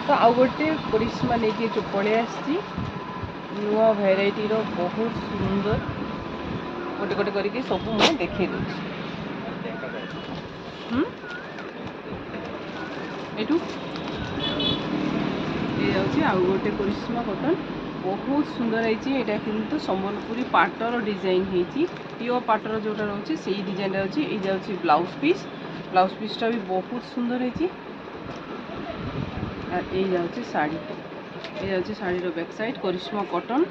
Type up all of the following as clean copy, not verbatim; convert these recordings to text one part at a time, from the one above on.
तो आउ गोटे करिश्मा नहीं जो पलि आसी नुआ भेराइटी बहुत सुंदर गोटे गोटे करके सब मुझे देखे दूँ एटू ये जाऊँगी आउ गोटे करिश्मा कटन बहुत सुंदर है यहाँ किंतु संबलपुरी पाटर डिजाइन होती प्योर पाटर जोटा रोचे से डिजाइन अच्छी ये जाऊँगी ब्लाउज पीसटा भी बहुत सुंदर है ये जाऊँगी शाढ़ी ये जाऊँगी शाढ़ीर बैक साइड करिश्मा कटन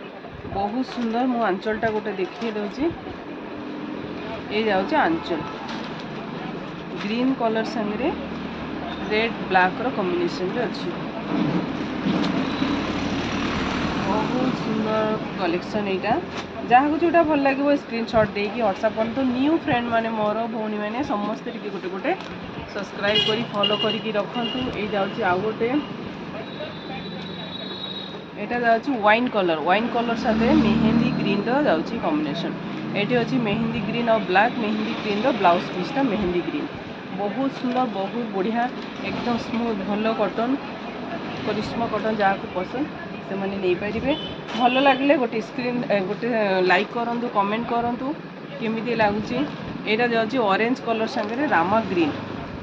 बहुत सुंदर मु आंचलटा गोटे देखिए दूसरी ये जाऊँगी आंचल ग्रीन कलर संगे रेड ब्लैक रो कॉम्बिनेशन रे अच्छी बहुत सुंदर कलेक्शन यहाँ जहाँ को जोटा भल लगे स्क्रीनशॉट देकी व्हाट्सएप करते न्यू फ्रेंड माने मोर भौणी मैंने समस्ते गोटे गोटे सब्सक्राइब करी फॉलो करके रखु ये जाऊँगी आउ गोटे यहाँ जाऊँगी वाइन कलर साथ मेहंदी ग्रीन जाऊँगी कॉम्बिनेशन ये अच्छी मेहंदी ग्रीन और ब्लैक मेहंदी ग्रीन ब्लाउज पीसटा मेहंदी ग्रीन बहुत सुंदर बहुत बढ़िया एकदम स्मूथ भल कटन करिश्मा कटन जहाँ को पसंद से मैंने नहीं पारे भल लगे गोटे स्क्रीन गोटे लाइक करूँ कमेंट करूँ केमी लगुच यहाँ जाऊँगी ऑरेंज कलर संगे रामा ग्रीन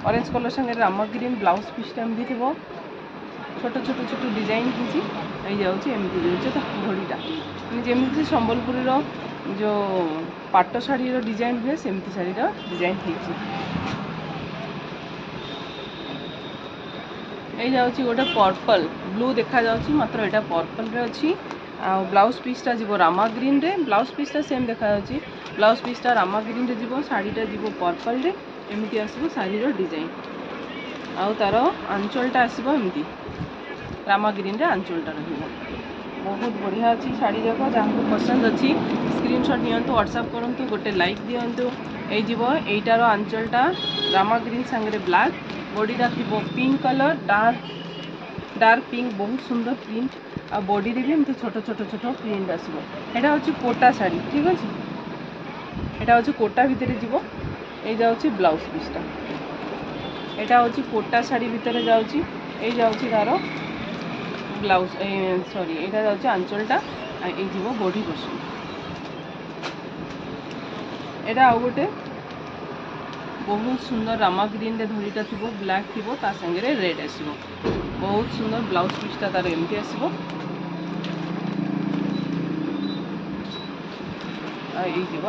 ऑरेंज कलर संगे रामा ग्रीन ब्लाउज पीसटा एमती थी छोट छोट छोट डिजाइन होती जाऊँगी एमती जो घड़ीटा जमी संबलपुर जो पाट शाढ़ी डिजाइन हुए सेमती शाढ़ी डिजाइन होती ये जाऊँगी गोटे पर्पल ब्लू देखा जाऊँगी मात्र यहाँ पर्पल रे अच्छी ब्लाउज पीसटा जीव रामा ग्रीन रे ब्लाउज पीसटा सेम देखा जाऊँगी ब्लाउज पीसटा रामा ग्रीन रे जीव शाढ़ीटा जीव पर्पल रे एमती आसो शाढ़ीर डिजाइन आउ तार आंचलटा आसो एमती रामा ग्रीन रे आंचलटा रही बहुत बढ़िया अच्छी शाढ़ी जाक जहाँ को पसंद अच्छी स्क्रीनशॉट नियंतु व्हाट्सएप करूँ गोटे लाइक दिंतु यहीटार आंचलटा रामा ग्रीन सांगे ब्लैक बॉडीटा थी पिंक कलर डार्क पिंक बहुत सुंदर प्रिंट आ बॉडी रे भी एमती छोट छोट छोट प्रिंट आसो यहाँ हूँ कोटा शाढ़ी ठीक अच्छे यहाँ हूँ कोटा भितर जीव ये जाऊँगी ब्लाउज पीसटा यहाँ हूँ कोटा शाढ़ी भितर जाऊँगी ये जाऊँगी तार ब्लाउज सॉरी यहाँ जाऊँगी आंचलटा ये जीव बॉडी पोर्शन यहाँ आउ गोटे बहुत सुंदर रामा ग्रीन रे धड़ीटा थी ब्लैक थी संगे रेड आसो बहुत सुंदर ब्लाउज पीसटा तार एमती आसो ये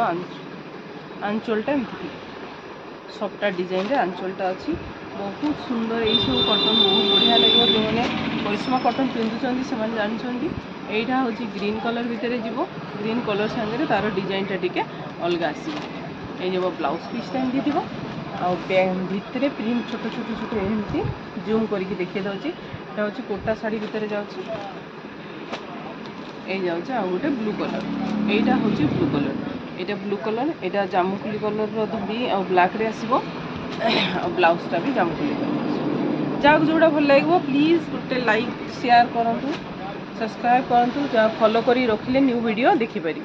आंचलटा एमती सबटा डिजाइन रे आंचलटा अच्छी बहुत सुंदर यही सब कटन बहुत बढ़िया लगे जो मैंने करिश्मा कटन पिंधुंट से जानते यहाँ हूँ ग्रीन कलर भितर जीव ग्रीन कलर सांगे तार डिजाइनटा टिके अलग आसो ये ब्लाउज पीसटा एमती थी भितर प्रिंट छोट छोट छोट एमती जूम करके देखिए दूसरी यहाँ हूँ कोटा शाढ़ी भितर जाऊँगी ये जाऊँगी आउ गोटे ब्लू कलर यहाँ हूँ ब्लू कलर यहाँ ब्लू कलर यहाँ जामुकुली कलर धड़ी आ ब्लैक रे आसो ब्लाउजटा भी जामुकुली कलर जहाँ जोड़ा भल लगे प्लीज गोटे लाइक शेयर करूँ सब्सक्राइब करूँ जहाँ फॉलो कर रखिले न्यू वीडियो देखिपारे।